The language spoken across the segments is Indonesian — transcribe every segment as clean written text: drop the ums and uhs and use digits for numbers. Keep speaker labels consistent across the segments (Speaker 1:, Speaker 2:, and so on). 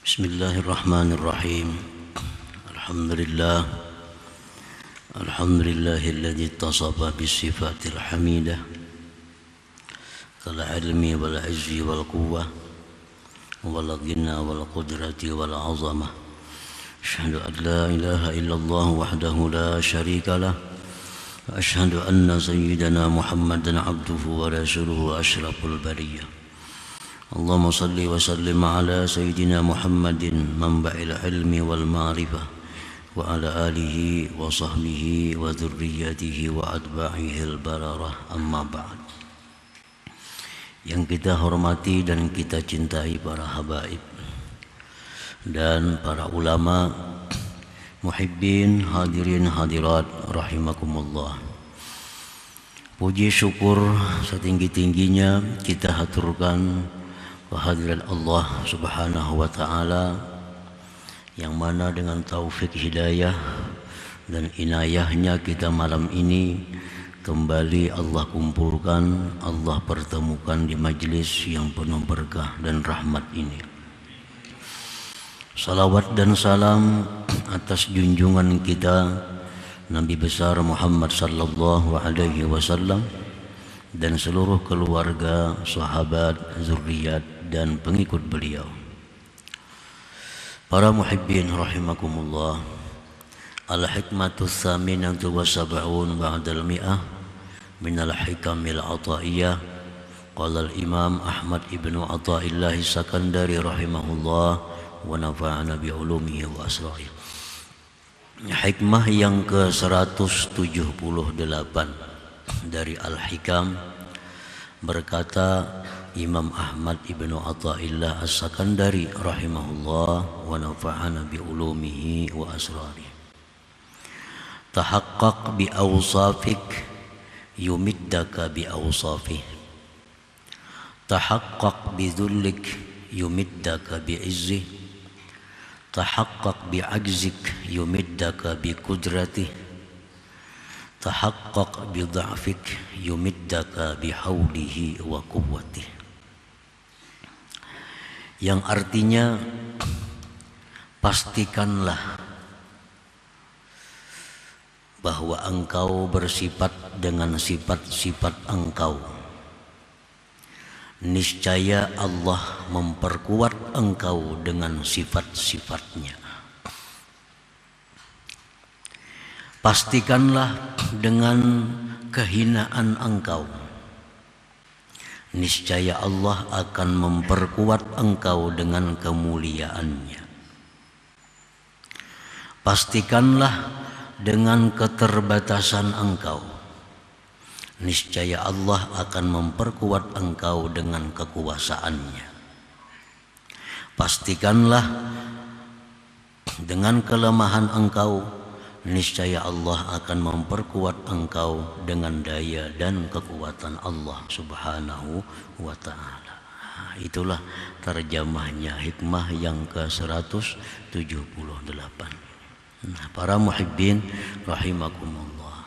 Speaker 1: Bismillahirrahmanirrahim. Alhamdulillah. Alhamdulillahilladzi ittasafa bisifatil hamidah kal ilmi wal izzi wal quwwah wal ghina wal qudrati wal azamah. Asyhadu an la ilaha illallah wahdahu la syarika lah. Wa asyhadu anna sayyidana Muhammadan abduhu wa rasuluhu asyraful bariyah. Allahumma salli wa sallim ala sayyidina Muhammadin manba'il ilmi wal ma'rifah wa ala alihi wa sahbihi wa dhurriyyatihi wa atba'ihi al-bararah, amma ba'd. Yang kita hormati dan kita cintai para habaib dan para ulama, muhibbin, hadirin hadirat rahimakumullah. Puji syukur setinggi-tingginya kita haturkan kehadiran Allah Subhanahu wa ta'ala, yang mana dengan taufik hidayah dan inayahnya kita malam ini kembali Allah kumpulkan, Allah pertemukan di majlis yang penuh berkah dan rahmat ini. Salawat dan salam atas junjungan kita Nabi besar Muhammad sallallahu alaihi wasallam dan seluruh keluarga, sahabat, zuriat dan pengikut beliau. Para muhibbin rahimakumullah. Al-hikmatu tsaminatu wa sab'un ba'dal mi'ah minal hikamil ataiyah. Qala al-imam Ahmad ibnu Athaillah Sakandari rahimahullah wa nafa'ana bi ulumihi wa asrarihi. Hikmah yang ke-178 dari Al-Hikam, berkata Imam Ahmad ibnu Athaillah As-Sakandari rahimahullah wa nafa'ana bi ulumihi wa asrarihi. Tahaqqaq bi awsafik yumiddaka bi awsafih. Tahaqqaq bi dhullik yumiddaka bi izzih. Tahaqqaq bi ajzik yumiddaka bi qudratih. Tahaqqaq bi dha'fik yumiddaka bi haulihi wa quwwatih. Yang artinya, pastikanlah bahwa engkau bersifat dengan sifat-sifat engkau. Niscaya Allah memperkuat engkau dengan sifat-sifatnya. Pastikanlah dengan kehinaan engkau, niscaya Allah akan memperkuat engkau dengan kemuliaannya. Pastikanlah dengan keterbatasan engkau, niscaya Allah akan memperkuat engkau dengan kekuasaannya. Pastikanlah dengan kelemahan engkau, niscaya Allah akan memperkuat engkau dengan daya dan kekuatan Allah Subhanahu wa ta'ala. Itulah terjemahnya hikmah yang ke-178. Para muhibbin rahimakumullah.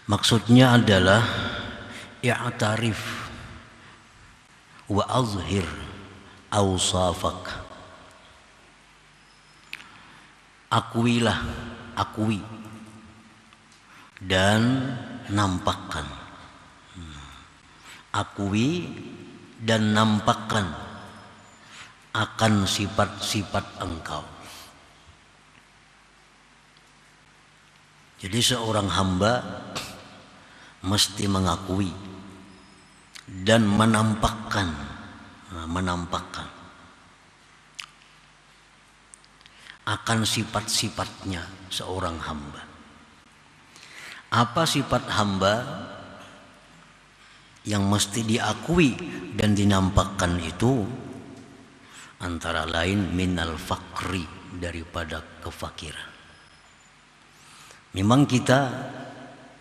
Speaker 1: Maksudnya adalah i'tarif wa azhir awsafak. Akuilah, akui dan nampakkan. Akui dan nampakkan akan sifat-sifat engkau. Jadi seorang hamba mesti mengakui dan menampakkan akan sifat-sifatnya seorang hamba. Apa sifat hamba yang mesti diakui dan dinampakkan itu? Antara lain minal fakri, daripada kefakiran. Memang kita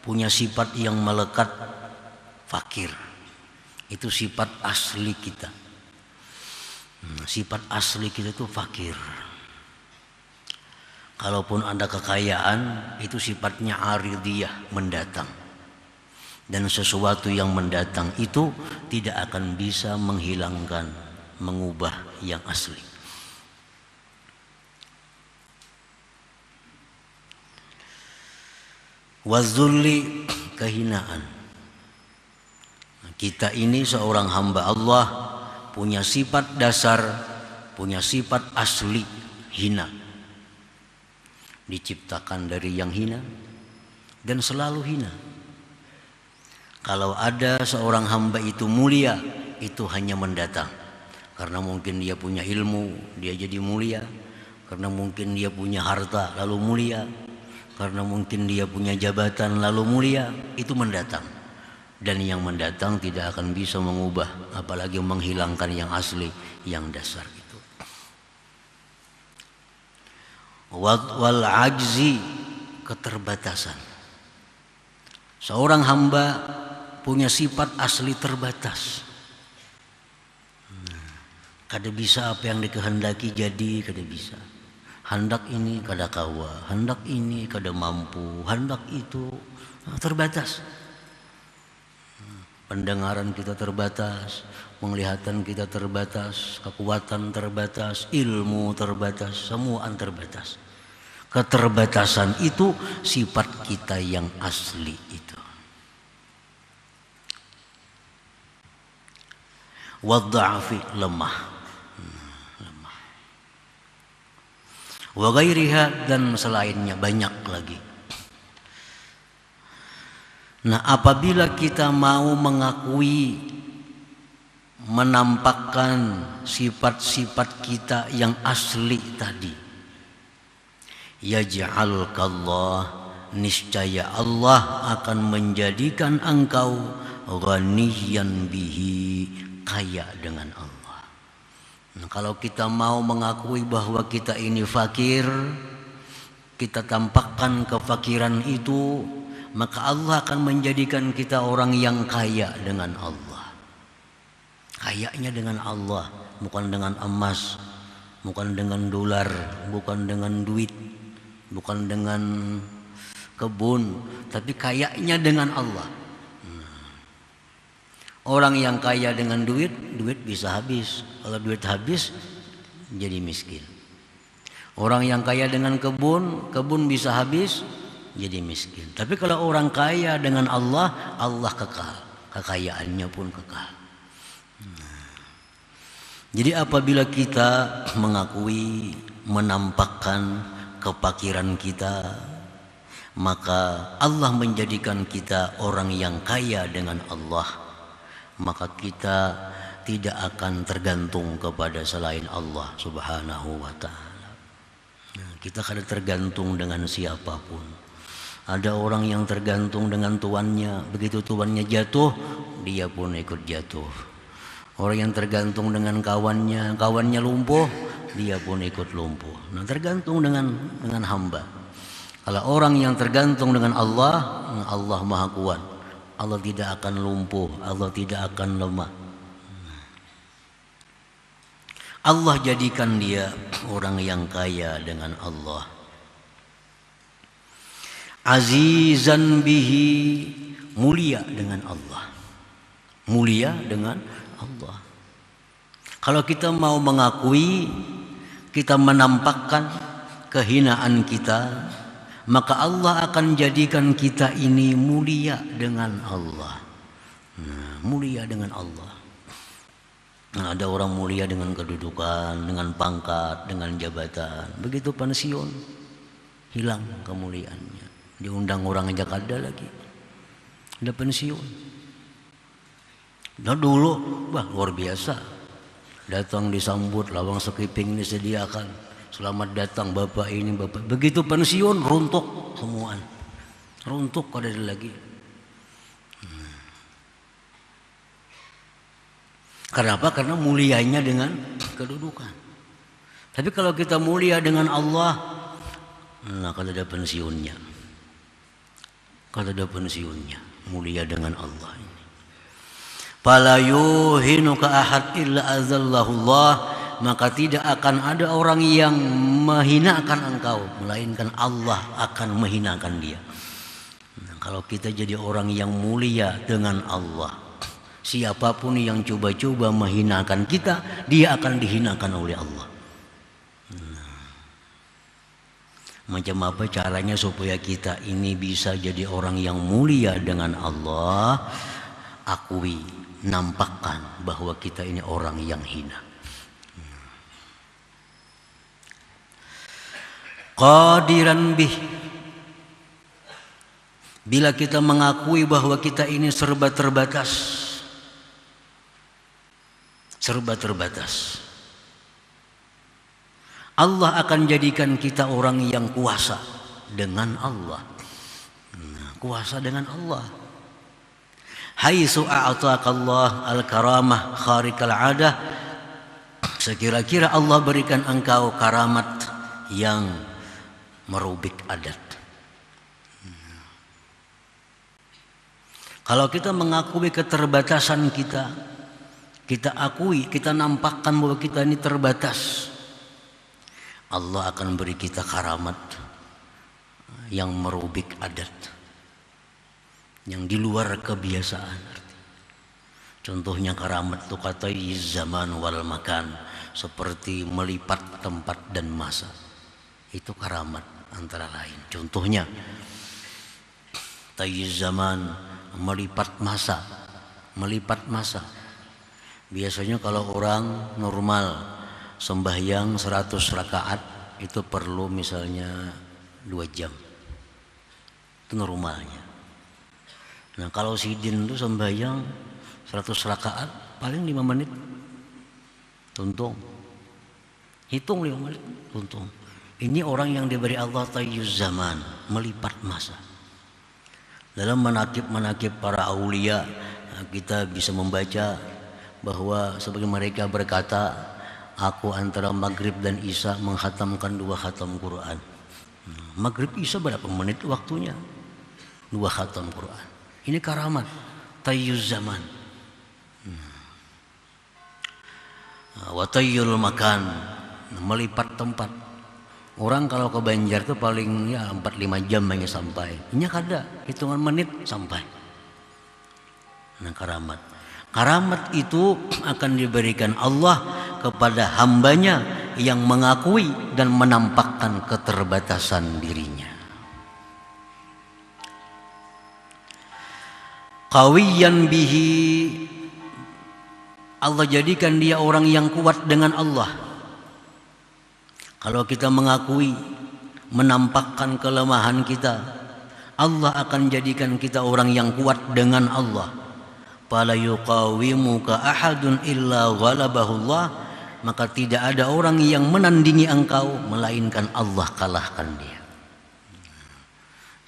Speaker 1: punya sifat yang melekat, fakir. Itu sifat asli kita. Sifat asli kita itu fakir. Kalaupun ada kekayaan, itu sifatnya aridiyah, mendatang. Dan sesuatu yang mendatang itu tidak akan bisa menghilangkan mengubah yang asli. Wazulli, kehinaan. Kita ini seorang hamba Allah punya sifat dasar, punya sifat asli hina. Diciptakan dari yang hina dan selalu hina. Kalau ada seorang hamba itu mulia, itu hanya mendatang. Karena mungkin dia punya ilmu, dia jadi mulia. Karena mungkin dia punya harta, lalu mulia. Karena mungkin dia punya jabatan lalu mulia, itu mendatang. Dan yang mendatang tidak akan bisa mengubah, apalagi menghilangkan yang asli, yang dasar itu. Wal ajzi, keterbatasan. Seorang hamba punya sifat asli terbatas. Kada bisa apa yang dikehendaki jadi, kada bisa. Hendak ini kada kawa, hendak ini kada mampu, hendak itu terbatas. Pendengaran kita terbatas, penglihatan kita terbatas, kekuatan terbatas, ilmu terbatas, semua terbatas. Keterbatasan itu sifat kita yang asli itu. Wadha'fi, lemah. Wa ghairiha, dan selainnya banyak lagi. Nah, apabila kita mau mengakui, menampakkan sifat-sifat kita yang asli tadi, yaj'alkallah, niscaya Allah akan menjadikan engkau ghaniyan bihi, kaya dengan Allah. Nah, kalau kita mau mengakui bahwa kita ini fakir, kita tampakkan kefakiran itu, maka Allah akan menjadikan kita orang yang kaya dengan Allah. Kayanya dengan Allah, bukan dengan emas, bukan dengan dolar, bukan dengan duit, bukan dengan kebun, tapi kayanya dengan Allah. Orang yang kaya dengan duit, duit bisa habis. Kalau duit habis, jadi miskin. Orang yang kaya dengan kebun, kebun bisa habis, jadi miskin. Tapi kalau orang kaya dengan Allah, Allah kekal. Kekayaannya pun kekal. Jadi apabila kita mengakui, menampakkan kefakiran kita, maka Allah menjadikan kita orang yang kaya dengan Allah. Maka kita tidak akan tergantung kepada selain Allah Subhanahu wa ta'ala. Kita kada tergantung dengan siapapun. Ada orang yang tergantung dengan tuannya, begitu tuannya jatuh, dia pun ikut jatuh. Orang yang tergantung dengan kawannya, kawannya lumpuh, dia pun ikut lumpuh. Nah, tergantung dengan hamba. Kalau orang yang tergantung dengan Allah, Allah Maha Kuat. Allah tidak akan lumpuh, Allah tidak akan lemah. Allah jadikan dia orang yang kaya dengan Allah. Azizan bihi, mulia dengan Allah. Mulia dengan Allah. Kalau kita mau mengakui, kita menampakkan kehinaan kita, maka Allah akan jadikan kita ini mulia dengan Allah. Mulia dengan Allah. Nah, ada orang mulia dengan kedudukan, dengan pangkat, dengan jabatan. Begitu pensiun, hilang kemuliaannya. Diundang orang aja kada lagi. Udah pensiun. Nah dulu, wah luar biasa. Datang disambut, lawang sekiping disediakan. Selamat datang bapak ini, bapak. Begitu pensiun, runtuh semuaan. Runtuh kada ada lagi. Kenapa? Karena mulianya dengan kedudukan. Tapi kalau kita mulia dengan Allah, nah kada ada pensiunnya. Kada ada pensiunnya. Mulia dengan Allah ini. Fala yuhinuka ahad illa azallahullah. Maka tidak akan ada orang yang menghinakan engkau, melainkan Allah akan menghinakan dia. Nah, kalau kita jadi orang yang mulia dengan Allah, Siapapun yang coba-coba menghinakan kita, dia akan dihinakan oleh Allah. Macam apa caranya supaya kita ini bisa jadi orang yang mulia dengan Allah? Akui, nampakkan bahwa kita ini orang yang hina. Qadiran bih, bila kita mengakui bahwa kita ini serba terbatas, Allah akan jadikan kita orang yang kuasa dengan Allah. Kuasa dengan Allah. Haitsu a'taqallah al-karamah kharikal 'adah, sekira-kira Allah berikan engkau karamat yang merubik adat. Kalau kita mengakui keterbatasan kita, kita akui, kita nampakkan bahwa kita ini terbatas, Allah akan beri kita karamat yang merubik adat, yang di luar kebiasaan. Contohnya karamat itu kata zaman wal makan, seperti melipat tempat dan masa. Itu karamat antara lain. Contohnya tayyiz zaman, melipat masa. Biasanya kalau orang normal sembahyang 100 rakaat itu perlu misalnya 2 jam. Itu normalnya. Nah kalau sidin itu sembahyang 100 rakaat paling 5 menit. Tuntung. Hitung 5 menit, tuntung. Ini orang yang diberi Allah tayyuz zaman, melipat masa. Dalam manakib para aulia kita bisa membaca bahwa sebagai mereka berkata, aku antara maghrib dan isya menghatamkan 2 khatam Quran. Maghrib isya berapa menit waktunya? 2 khatam Quran. Ini karamat tayyuz zaman. Wa tayyul makan, melipat tempat. Orang kalau ke Banjar itu paling ya 4-5 jam hanya sampai. Ini kada, hitungan menit sampai. Nah karamat. Karamat itu akan diberikan Allah kepada hambanya yang mengakui dan menampakkan keterbatasan dirinya. Qawiyan bihi, Allah jadikan dia orang yang kuat dengan Allah. Kalau kita mengakui, menampakkan kelemahan kita, Allah akan jadikan kita orang yang kuat dengan Allah. Fala yuqawimuka ahadun illa ghalabahullah, maka tidak ada orang yang menandingi engkau melainkan Allah kalahkan dia.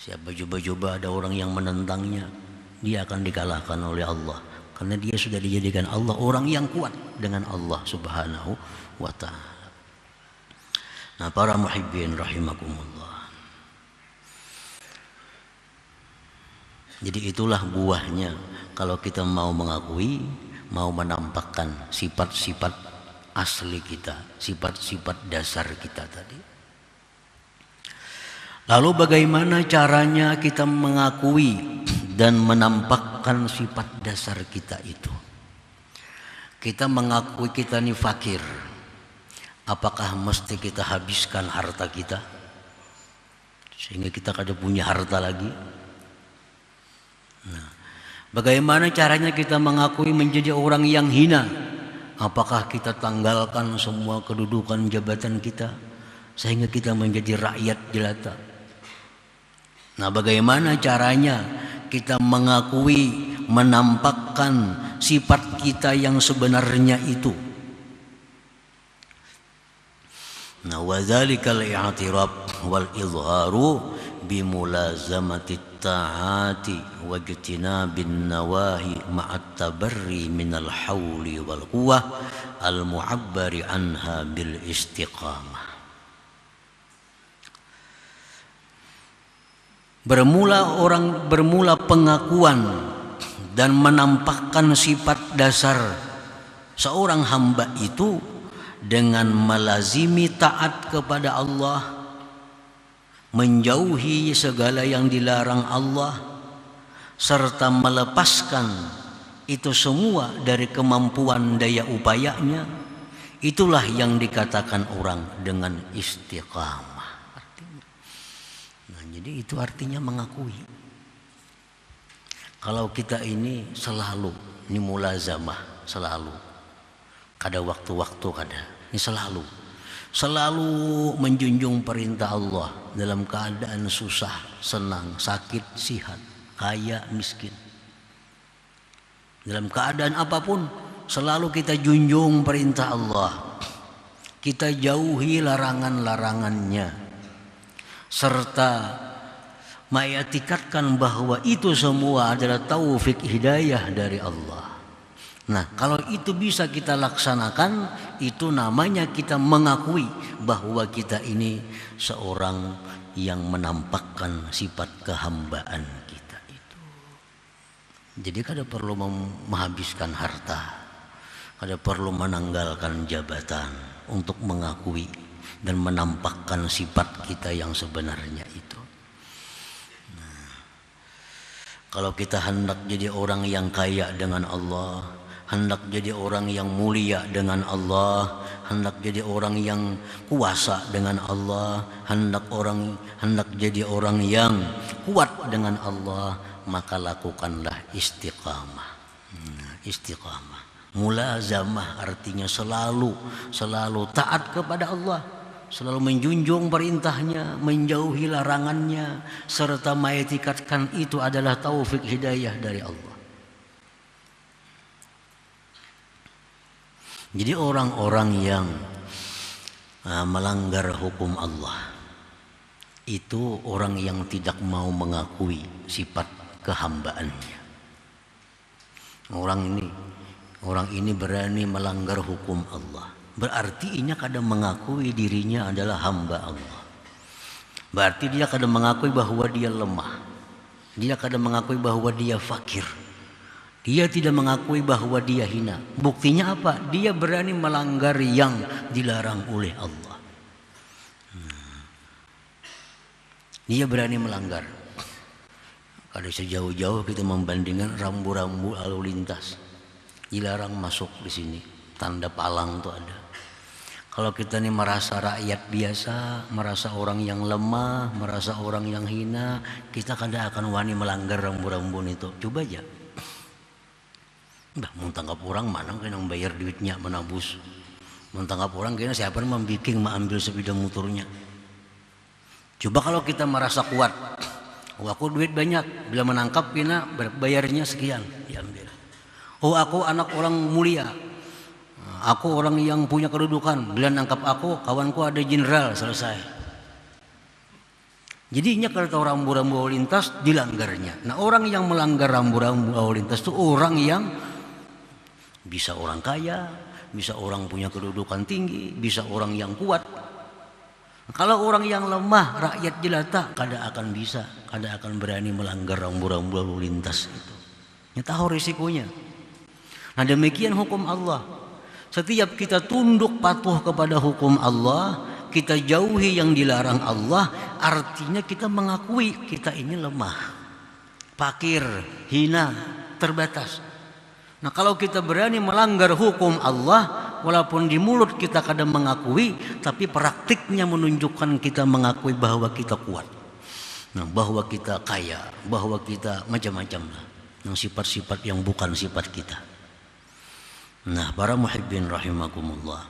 Speaker 1: Siapa coba-coba ada orang yang menentangnya, dia akan dikalahkan oleh Allah, karena dia sudah dijadikan Allah orang yang kuat dengan Allah Subhanahu wa ta'ala. Nah para muhibbin rahimakumullah, jadi itulah buahnya kalau kita mau mengakui, mau menampakkan sifat-sifat asli kita, sifat-sifat dasar kita tadi. Lalu bagaimana caranya kita mengakui dan menampakkan sifat dasar kita itu? Kita mengakui kita ini fakir. Apakah mesti kita habiskan harta kita sehingga kita kada punya harta lagi? Nah, bagaimana caranya kita mengakui menjadi orang yang hina? Apakah kita tanggalkan semua kedudukan jabatan kita sehingga kita menjadi rakyat jelata? Nah, bagaimana caranya kita mengakui, menampakkan sifat kita yang sebenarnya itu? Nah, wadzalikal i'tirab wal izharu bimulazamati ta'ati wa ijtinabin nawahi ma'at tabarri minal hauli wal quwwah al mu'abbari anha bil istiqamah. Bermula pengakuan dan menampakkan sifat dasar seorang hamba itu dengan melazimi taat kepada Allah, menjauhi segala yang dilarang Allah, serta melepaskan itu semua dari kemampuan daya upayanya, itulah yang dikatakan orang dengan istiqamah artinya. Nah, jadi itu artinya mengakui. Kalau kita ini selalu, ini mulazamah, selalu, kada waktu-waktu kada, ini selalu menjunjung perintah Allah dalam keadaan susah, senang, sakit, sihat, kaya, miskin. Dalam keadaan apapun selalu kita junjung perintah Allah. Kita jauhi larangan-larangannya. Serta mengitikadkan bahwa itu semua adalah taufik hidayah dari Allah. Nah, kalau itu bisa kita laksanakan, itu namanya kita mengakui bahwa kita ini seorang yang menampakkan sifat kehambaan kita itu. Jadi kada perlu menghabiskan harta, kada perlu menanggalkan jabatan untuk mengakui dan menampakkan sifat kita yang sebenarnya itu. Kalau kita hendak jadi orang yang kaya dengan Allah, hendak jadi orang yang mulia dengan Allah, hendak jadi orang yang kuasa dengan Allah, hendak jadi orang yang kuat dengan Allah, maka lakukanlah istiqamah. Istiqamah, mulazamah artinya selalu taat kepada Allah, selalu menjunjung perintahnya, menjauhi larangannya, serta mengitikadkan itu adalah taufik hidayah dari Allah. Jadi orang-orang yang melanggar hukum Allah itu orang yang tidak mau mengakui sifat kehambaannya. Orang ini berani melanggar hukum Allah, berarti ia kadang mengakui dirinya adalah hamba Allah. Berarti dia kadang mengakui bahwa dia lemah, dia kadang mengakui bahwa dia fakir, dia tidak mengakui bahwa dia hina. Buktinya apa? Dia berani melanggar yang dilarang oleh Allah. Dia berani melanggar. Kalau sejauh-jauh kita membandingkan rambu-rambu lalu lintas, dilarang masuk di sini, tanda palang tuh ada. Kalau kita ini merasa rakyat biasa, merasa orang yang lemah, merasa orang yang hina, kita kadang akan wani melanggar rambu-rambu itu. Coba aja. Bah, mau tangkap orang mana kena bayar duitnya menabus. Mau tangkap orang kena siapa yang membiking mengambil sepeda motornya. Coba kalau kita merasa kuat, oh aku duit banyak, bila menangkap kena bayarnya sekian, diambil. Oh aku anak orang mulia, aku orang yang punya kedudukan, bila nangkap aku kawanku ada jenderal, selesai. Jadinya kalau tahu rambu-rambu lalu lintas dilanggarnya. Nah orang yang melanggar rambu-rambu lalu lintas itu orang yang bisa orang kaya, bisa orang punya kedudukan tinggi, bisa orang yang kuat. Kalau orang yang lemah, rakyat jelata, kada akan bisa, kada akan berani melanggar rambu-rambu lalu lintas itu. Ini tahu risikonya. Nah demikian hukum Allah. Setiap kita tunduk patuh kepada hukum Allah, kita jauhi yang dilarang Allah, artinya kita mengakui kita ini lemah, fakir, hina, terbatas. Nah kalau kita berani melanggar hukum Allah, walaupun di mulut kita kadang mengakui, tapi praktiknya menunjukkan kita mengakui bahwa kita kuat, nah, bahwa kita kaya, bahwa kita macam-macam lah, yang sifat-sifat yang bukan sifat kita. Nah para muhibbin rahimakumullah,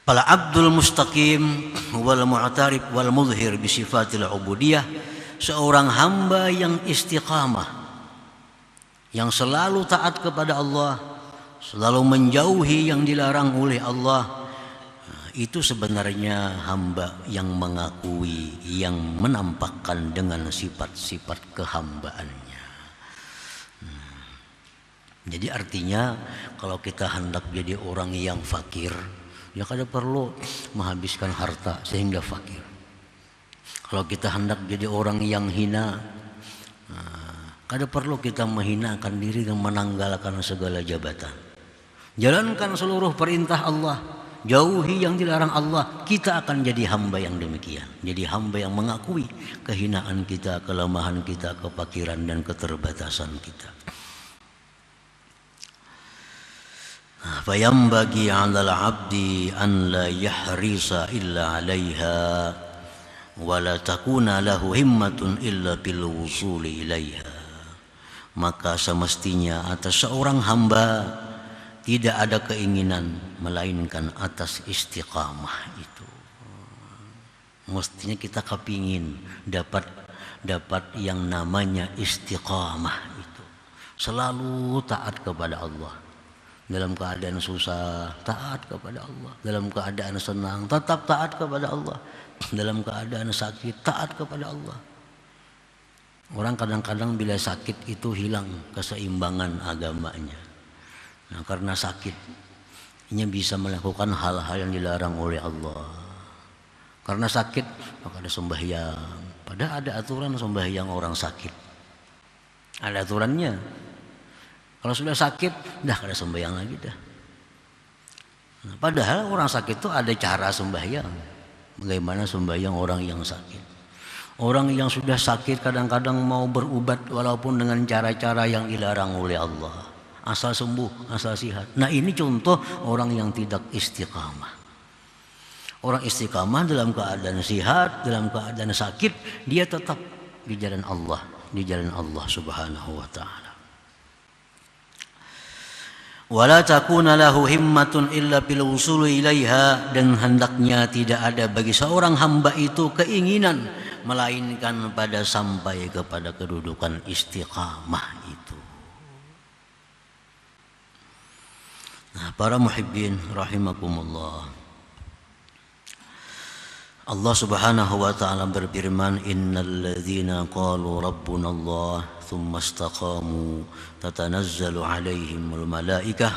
Speaker 1: para abdul mustaqim wal mu'tarif wal mudhir bi sifatil ubudiyah, seorang hamba yang istiqamah, yang selalu taat kepada Allah, selalu menjauhi yang dilarang oleh Allah, itu sebenarnya hamba yang mengakui, yang menampakkan dengan sifat-sifat kehambaannya. Jadi artinya kalau kita hendak jadi orang yang fakir, ya kada perlu menghabiskan harta sehingga fakir. Kalau kita hendak jadi orang yang hina, kada perlu kita menghinakan diri dan menanggalkan segala jabatan. Jalankan seluruh perintah Allah, jauhi yang dilarang Allah, kita akan jadi hamba yang demikian. Jadi hamba yang mengakui kehinaan kita, kelemahan kita, kefakiran dan keterbatasan kita. Fayambagi 'alal 'abdi an la yahrisa illa 'alaiha wa la takuna lahu himmatun illa bil wusuli ilaiha. Maka semestinya atas seorang hamba tidak ada keinginan melainkan atas istiqamah itu. Mestinya kita kepingin dapat yang namanya istiqamah itu. Selalu taat kepada Allah. Dalam keadaan susah, taat kepada Allah. Dalam keadaan senang, tetap taat kepada Allah. Dalam keadaan sakit, taat kepada Allah. Orang kadang-kadang bila sakit itu hilang keseimbangan agamanya. Nah, karena sakit, ia bisa melakukan hal-hal yang dilarang oleh Allah. Karena sakit, maka ada sembahyang. Padahal ada aturan sembahyang orang sakit. Ada aturannya. Kalau sudah sakit, dah kada sembahyang lagi dah. Nah, padahal orang sakit itu ada cara sembahyang. Bagaimana sembahyang orang yang sakit? Orang yang sudah sakit kadang-kadang mau berubat walaupun dengan cara-cara yang dilarang oleh Allah. Asal sembuh, asal sehat. Nah, ini contoh orang yang tidak istiqamah. Orang istiqamah dalam keadaan sehat, dalam keadaan sakit, dia tetap di jalan Allah, Subhanahu wa taala. Wala takuna lahu himmatun illa bil wusuli ilaiha, dan hendaknya tidak ada bagi seorang hamba itu keinginan melainkan pada sampai kepada kedudukan istiqamah itu. Nah, para muhibbin rahimakumullah, Allah Subhanahu wa taala berfirman, innal ladzina qalu rabbuna Allah thumma istaqamu tatanazzalu alaihimul malaikah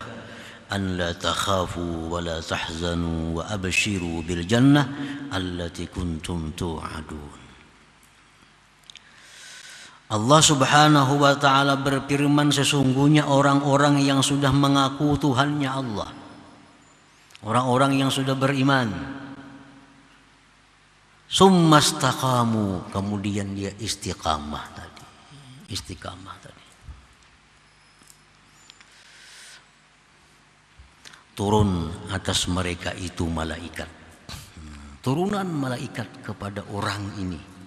Speaker 1: an la takhafu wa la tahzanu wa abshiru bil jannah allati kuntum tu'adun. Allah Subhanahu wa taala berfirman, sesungguhnya orang-orang yang sudah mengaku Tuhannya Allah, orang-orang yang sudah beriman, summa istaqamu, kemudian dia istiqamah tadi. Turun atas mereka itu malaikat. Turunan malaikat kepada orang ini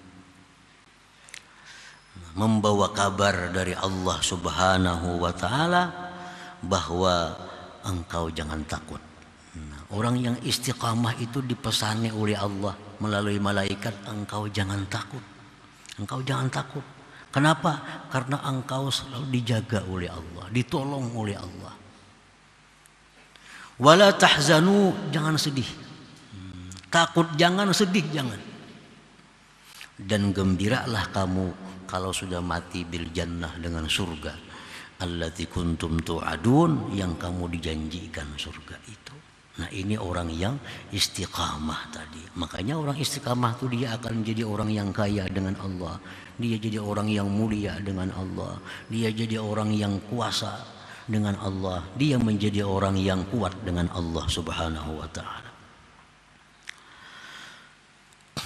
Speaker 1: membawa kabar dari Allah Subhanahu wa taala bahwa engkau jangan takut. Orang yang istiqamah itu dipesani oleh Allah melalui malaikat, engkau jangan takut. Engkau jangan takut. Kenapa? Karena engkau selalu dijaga oleh Allah, ditolong oleh Allah. Wala tahzanu, jangan sedih. Takut jangan, sedih jangan. Dan gembiralah kamu kalau sudah mati bil jannah, dengan surga. Allati kuntum tu'adun, yang kamu dijanjikan surga itu. Nah, ini orang yang istiqamah tadi. Makanya orang istiqamah itu dia akan menjadi orang yang kaya dengan Allah. Dia jadi orang yang mulia dengan Allah. Dia jadi orang yang kuasa dengan Allah. Dia menjadi orang yang kuat dengan Allah Subhanahu wa ta'ala.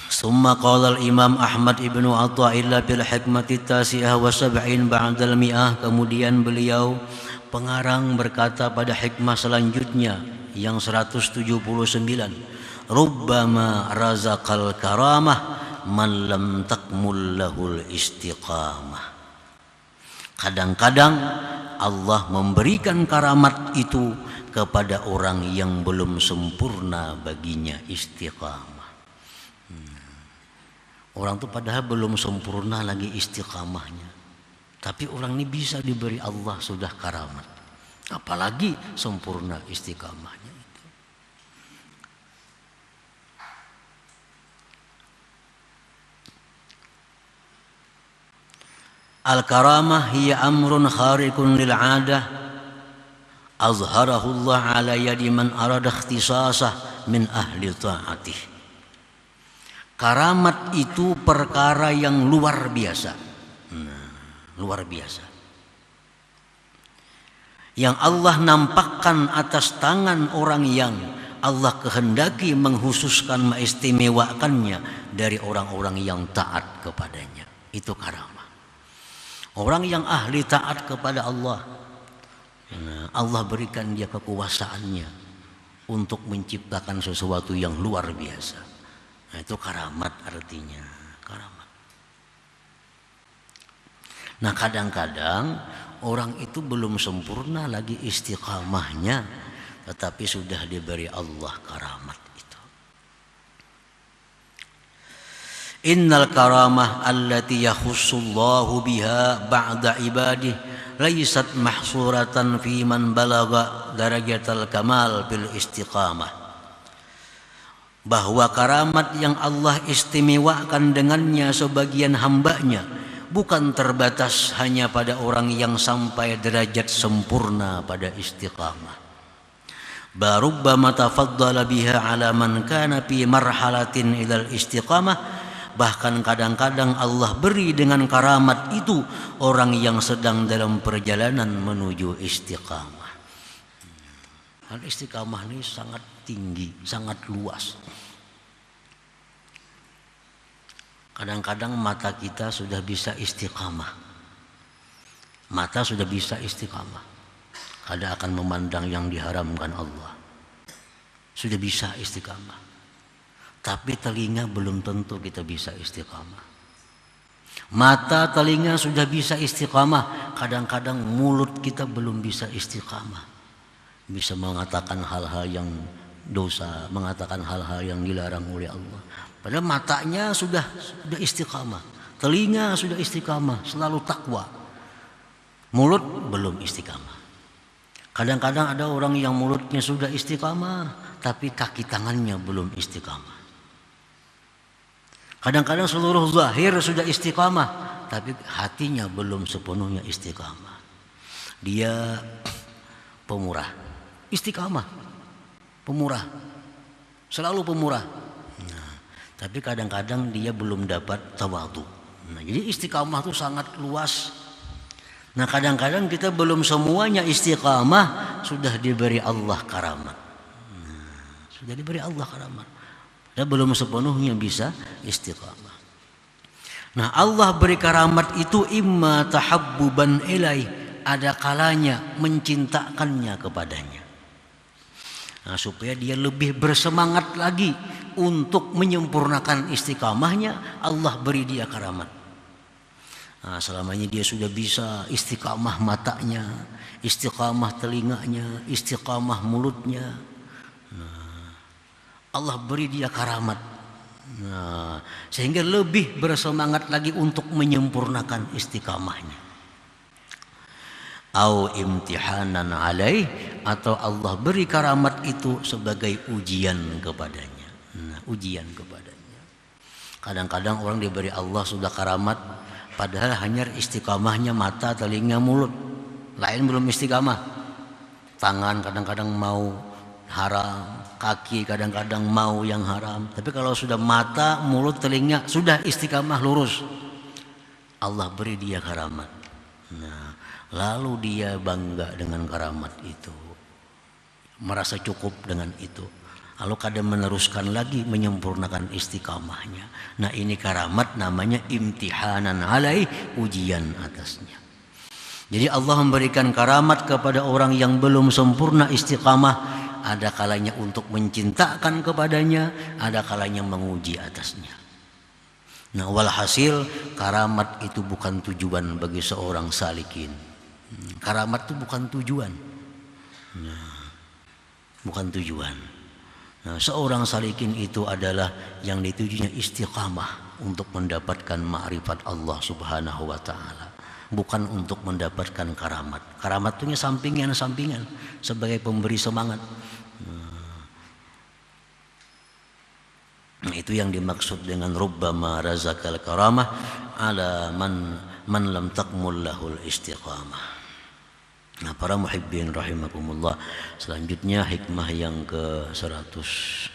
Speaker 1: Summa qala al-Imam Ahmad ibnu Atha'illah bil hikmati tasi'ah wa sab'in ba'dal mi'ah. Kemudian beliau pengarang berkata pada hikmah selanjutnya yang 179, rubbama razaqal karamah man lam takmul lahul istiqamah. Kadang-kadang Allah memberikan karamat itu kepada orang yang belum sempurna baginya istiqamah. Orang itu padahal belum sempurna lagi istiqamahnya, tapi orang ini bisa diberi Allah sudah karamat, apalagi sempurna istiqamahnya itu. Al-karamah hiya amrun khariqun lil 'adah azharahu Allah ala yadi man arada ikhtisasah min ahli ta'atih. Karamat itu perkara yang luar biasa. Luar biasa. Yang Allah nampakkan atas tangan orang yang Allah kehendaki menghususkan, mengistimewakannya dari orang-orang yang taat kepadanya. Itu karamah. Orang yang ahli taat kepada Allah, Nah, Allah berikan dia kekuasaannya untuk menciptakan sesuatu yang luar biasa. Nah, itu karamat artinya, karamat. Nah, kadang-kadang orang itu belum sempurna lagi istiqamahnya, tetapi sudah diberi Allah karamat itu. Innal karamah allati yakhussullahu biha ba'da ibadih laysat mahsuratan fi man balagha darajatal kamal bil istiqamah. Bahwa karamat yang Allah istimewakan dengannya sebagian hambanya bukan terbatas hanya pada orang yang sampai derajat sempurna pada istiqamah. Barubbama tafaddala biha ala man kana fi marhalatin ilal istiqamah. Bahkan kadang-kadang Allah beri dengan karamat itu orang yang sedang dalam perjalanan menuju istiqamah. Istiqamah ini sangat tinggi, sangat luas. Kadang-kadang mata kita sudah bisa istiqamah. Mata sudah bisa istiqamah. Kadang akan memandang yang diharamkan Allah. Sudah bisa istiqamah. Tapi telinga belum tentu kita bisa istiqamah. Mata, telinga sudah bisa istiqamah. Kadang-kadang mulut kita belum bisa istiqamah. Bisa mengatakan hal-hal yang dosa, mengatakan hal-hal yang dilarang oleh Allah. Padahal matanya sudah istiqamah. Telinga sudah istiqamah, selalu takwa. Mulut belum istiqamah. Kadang-kadang ada orang yang mulutnya sudah istiqamah, tapi kaki tangannya belum istiqamah. Kadang-kadang seluruh zahir sudah istiqamah, tapi hatinya belum sepenuhnya istiqamah. Dia pemurah, istiqamah, pemurah, selalu pemurah. Nah, tapi kadang-kadang dia belum dapat tawadhu. Nah, jadi istiqamah itu sangat luas. Nah, kadang-kadang kita belum semuanya istiqamah, sudah diberi Allah karamat. Nah, sudah diberi Allah karamat. Dan belum sepenuhnya bisa istiqamah. Nah, Allah beri karamat itu imma tahabbuban ilaih, ada kalanya mencintakannya kepadanya. Nah, supaya dia lebih bersemangat lagi untuk menyempurnakan istiqamahnya, Allah beri dia karamat. Nah, selamanya dia sudah bisa istiqamah matanya, istiqamah telinganya, istiqamah mulutnya. Allah beri dia karamat. Nah, sehingga lebih bersemangat lagi untuk menyempurnakan istiqamahnya. Au imtihanan alaih, atau Allah beri karamat itu sebagai ujian kepadanya. Nah, ujian kepadanya. Kadang-kadang orang diberi Allah sudah karamat, padahal hanya istiqamahnya mata, telinga, mulut. Lain belum istiqamah. Tangan kadang-kadang mau haram, kaki kadang-kadang mau yang haram. Tapi kalau sudah mata, mulut, telinga sudah istiqamah lurus, Allah beri dia karamat. Nah, lalu dia bangga dengan karamat itu, merasa cukup dengan itu. Lalu kadang meneruskan lagi menyempurnakan istiqamahnya. Nah, ini karamat namanya imtihanan alaih, ujian atasnya. Jadi Allah memberikan karamat kepada orang yang belum sempurna istiqamah. Ada kalanya untuk mencintakan kepadanya, ada kalanya menguji atasnya. Nah, walhasil karamat itu bukan tujuan bagi seorang salikin. Karamat itu bukan tujuan. Nah, bukan tujuan. Nah, seorang salikin itu adalah yang ditujunya istiqamah untuk mendapatkan ma'rifat Allah Subhanahu wa taala, bukan untuk mendapatkan karamat. Karamat itu sampingan-sampingan sebagai pemberi semangat. Nah, itu yang dimaksud dengan rubbama razaqal karamah ala man lam takmul lahul istiqamah. Nah, para muhibbin rahimakumullah, selanjutnya hikmah yang ke-180.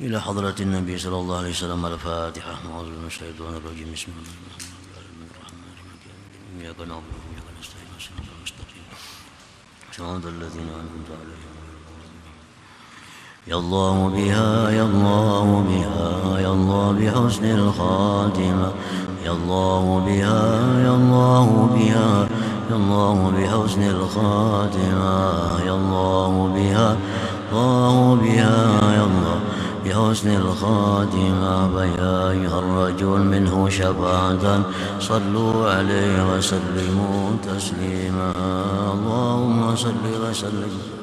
Speaker 1: Ila hadratin Nabi sallallahu alaihi wasallam al-Fatihah. A'udzu billahi minasyaitonir rajim. Bismillahirrahmanirrahim. Iyyaka na'budu wa iyyaka nasta'in. Shiratal mustaqim. Shiratal ladzina an'amta 'alaihim. Ya Allah biha, ya Allah biha, ya Allah bihusnil khatimah. Ya Allah biha, ya Allah biha, يا الله بحسن الخاتمة يا الله بها يا الله بحسن الخاتمة فيا أيها الرجل منه شفاعة صلوا عليه وسلموا تسليما اللهم صل وسلم